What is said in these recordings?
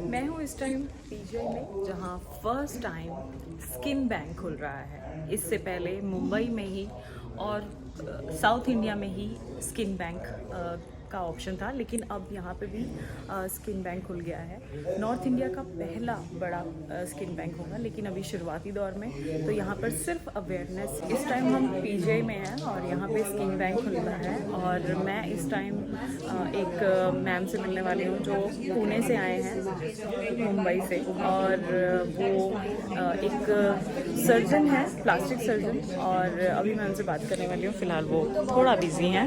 मैं हूँ इस टाइम पीजीआई में, जहाँ फर्स्ट टाइम स्किन बैंक खुल रहा है। इससे पहले मुंबई में ही और साउथ इंडिया में ही स्किन बैंक का ऑप्शन था, लेकिन अब यहाँ पे भी स्किन बैंक खुल गया है। नॉर्थ इंडिया का पहला बड़ा स्किन बैंक होगा, लेकिन अभी शुरुआती दौर में। तो यहाँ पर सिर्फ अवेयरनेस, इस टाइम हम पीजीआई में हैं और यहाँ पे स्किन बैंक खुल रहा है। और मैं इस टाइम एक मैम से मिलने वाली हूँ जो पुणे से आए हैं, मुंबई से। और वो एक सर्जन है, प्लास्टिक सर्जन, और अभी मैं उनसे बात करने वाली हूँ। फिलहाल वो थोड़ा बिजी हैं,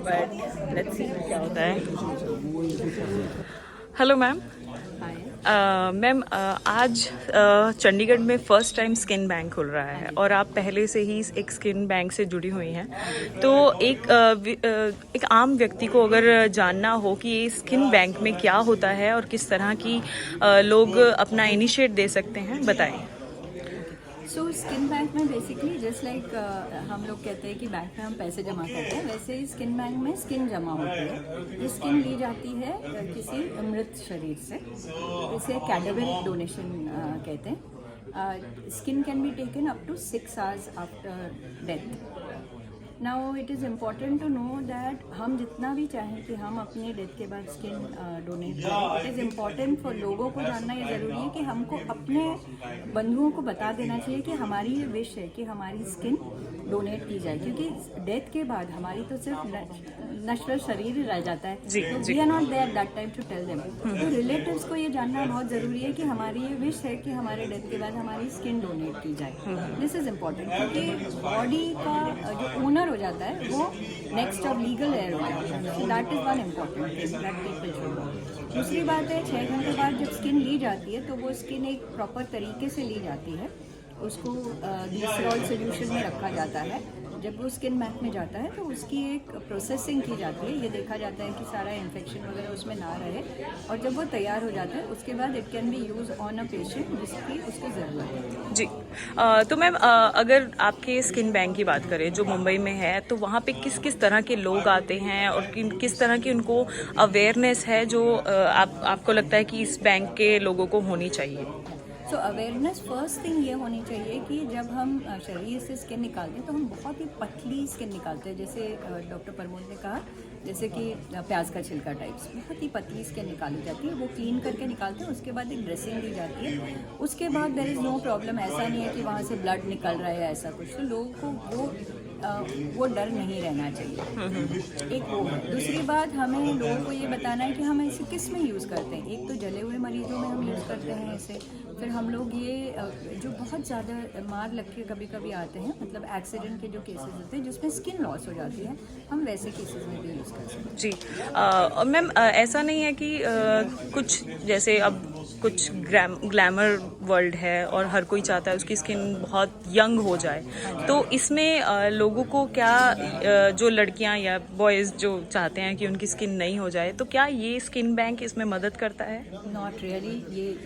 बट लेट्स सी क्या होता है। Hello ma'am. मैम, आज चंडीगढ़ में फ़र्स्ट टाइम स्किन बैंक खुल रहा है और आप पहले से ही एक स्किन बैंक से जुड़ी हुई हैं। तो एक आम व्यक्ति को अगर जानना हो कि ये स्किन बैंक में क्या होता है और किस तरह की लोग अपना इनिशिएट दे सकते हैं, बताएं। सो स्किन बैंक में बेसिकली जस्ट लाइक हम लोग कहते हैं कि बैंक में हम पैसे जमा करते हैं, वैसे ही स्किन बैंक में स्किन जमा होती है। ये स्किन ली जाती है किसी मृत शरीर से, इसे कैडेवरिक डोनेशन कहते हैं। Skin can be taken up to 6 hours after death. Now it is important to know that हम जितना भी चाहें कि हम अपने डेथ के बाद स्किन डोनेट करें, इट इज़ इम्पॉर्टेंट फॉर लोगों को जानना ये ज़रूरी है कि हमको अपने बंधुओं को बता देना चाहिए कि हमारी ये विश है कि हमारी स्किन डोनेट की जाए, क्योंकि डेथ के बाद हमारी तो सिर्फ नश्वर शरीर ही रह जाता है। तो we are not there that time to tell them. तो रिलेटिव्स को ये जानना बहुत ज़रूरी है कि हमारी ये विश है कि हमारे डेथ के बाद हमारी स्किन डोनेट की जाए। दिस इज़ इम्पॉर्टेंट, क्योंकि बॉडी का जो ओनर हो जाता है वो नेक्स्ट ऑफ लीगल एयर हो जाता है। So that is one important thing that people should know. दूसरी बात है, 6 घंटे बाद जब स्किन ली जाती है तो वो स्किन एक प्रॉपर तरीके से ली जाती है। उसको ग्लिसरॉल सोल्यूशन में रखा जाता है। जब वो स्किन बैंक में जाता है तो उसकी एक प्रोसेसिंग की जाती है। ये देखा जाता है कि सारा इन्फेक्शन वगैरह उसमें ना रहे, और जब वो तैयार हो जाता है उसके बाद it can be use on a patient जिसकी उसको ज़रूरत है। जी। तो मैम, अगर आपके स्किन बैंक की बात करें जो मुंबई में है, तो वहाँ पे किस किस तरह के लोग आते हैं और किस तरह की उनको अवेयरनेस है जो आपको लगता है कि इस बैंक के लोगों को होनी चाहिए? सो अवेयरनेस फर्स्ट थिंग ये होनी चाहिए कि जब हम शरीर से स्किन निकालते हैं तो हम बहुत ही पतली स्किन निकालते हैं, जैसे डॉक्टर प्रमोद ने कहा, जैसे कि प्याज का छिलका टाइप्स, बहुत ही पतली स्किन निकाली जाती है। वो क्लीन करके निकालते हैं, उसके बाद एक ड्रेसिंग दी जाती है। उसके बाद देयर इज़ नो प्रॉब्लम। ऐसा नहीं है कि वहाँ से ब्लड निकल रहा है, ऐसा कुछ। तो लोगों को वो डर नहीं रहना चाहिए। एक वो है। दूसरी बात, हमें लोगों को ये बताना है कि हम इसे किस में यूज़ करते हैं। एक तो जले हुए मरीजों में हम यूज़ करते हैं इसे। फिर हम लोग ये जो बहुत ज़्यादा मार लग के कभी कभी आते हैं, मतलब एक्सीडेंट के जो केसेस होते हैं जिसमें स्किन लॉस हो जाती है, हम वैसे केसेस में भी यूज़ कर सकते हैं। जी। मैम, ऐसा नहीं है कि कुछ जैसे अब कुछ ग्लैमर वर्ल्ड है और हर कोई चाहता है उसकी स्किन बहुत यंग हो जाए, तो इसमें लोगों को क्या, जो लड़कियां या बॉयज़ जो चाहते हैं कि उनकी स्किन नहीं हो जाए, तो क्या ये स्किन बैंक इसमें मदद करता है? Not really.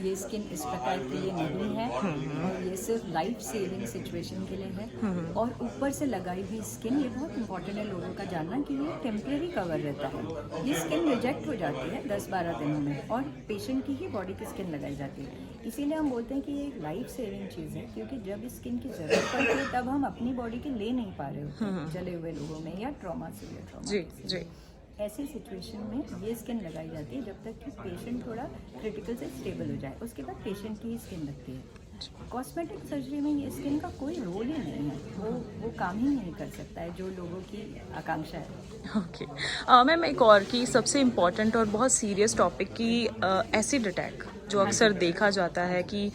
ये स्किन इस प्रकार के लिए नहीं है, और ये सिर्फ लाइफ सेविंग सिचुएशन के लिए है। और ऊपर से लगाई हुई स्किन, ये बहुत इंपॉर्टेंट है लोगों का जानना कि ये टेम्परेरी कवर रहता है। ये स्किन रिजेक्ट हो जाती है 10-12 दिनों में, और पेशेंट की ही बॉडी की स्किन लगाई जाती है। इसीलिए हम बोलते हैं कि ये एक लाइफ सेविंग चीज़ है, क्योंकि जब इस स्किन की ज़रूरत पड़ती है तब हम अपनी बॉडी के ले नहीं पा रहे होते जले हुए लोगों में या ट्रॉमा से। जी जी। ऐसी सिचुएशन में ये स्किन लगाई जाती है जब तक कि पेशेंट थोड़ा क्रिटिकल से स्टेबल हो जाए। उसके बाद पेशेंट की ही स्किन लगती है। कॉस्मेटिक सर्जरी में ये स्किन का कोई रोल ही नहीं है। वो काम ही नहीं कर सकता है जो लोगों की आकांक्षा है। ओके। मैम, एक और कि सबसे इम्पॉर्टेंट और बहुत सीरियस टॉपिक की एसिड अटैक जो अक्सर देखा जाता है कि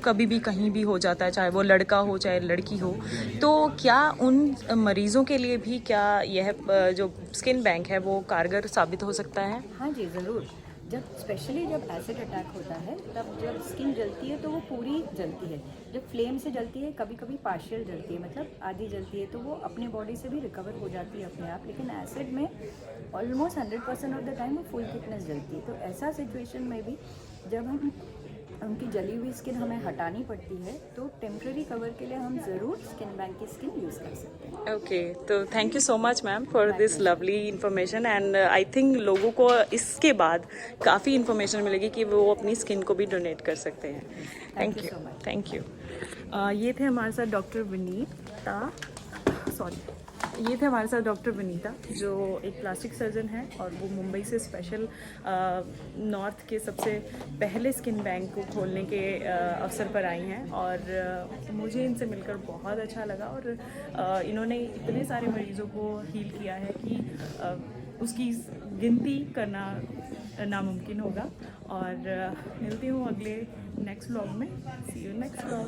कभी भी कहीं भी हो जाता है, चाहे वो लड़का हो चाहे लड़की हो। तो क्या उन मरीजों के लिए भी क्या यह जो स्किन बैंक है वो कारगर साबित हो सकता है? हाँ जी, ज़रूर। स्पेशली जब एसिड अटैक होता है, तब जब स्किन जलती है तो वो पूरी जलती है। जब फ्लेम से जलती है, कभी कभी पार्शियल जलती है, मतलब आधी जलती है, तो वो अपने बॉडी से भी रिकवर हो जाती है अपने आप। लेकिन एसिड में ऑलमोस्ट 100% ऑफ द टाइम वो फुल थिकनेस जलती है। तो ऐसा सिचुएशन में भी जब हम उनकी जली हुई स्किन हमें हटानी पड़ती है, तो टेम्प्रेरी कवर के लिए हम ज़रूर स्किन बैंक की स्किन यूज़ कर सकते हैं। ओके, तो thank you so much ma'am for this lovely information and I think लोगों को इसके बाद काफ़ी इन्फॉर्मेशन मिलेगी कि वो अपनी स्किन को भी डोनेट कर सकते हैं। Thank you so much. Thank you. ये थे हमारे साथ डॉक्टर विनीता, जो एक प्लास्टिक सर्जन है और वो मुंबई से स्पेशल नॉर्थ के सबसे पहले स्किन बैंक को खोलने के अवसर पर आई हैं और मुझे इनसे मिलकर बहुत अच्छा लगा और इन्होंने इतने सारे मरीज़ों को हील किया है कि उसकी गिनती करना नामुमकिन होगा। और मिलती हूँ अगले नेक्स्ट व्लॉग में। सी यू नेक्स्ट व्लॉग।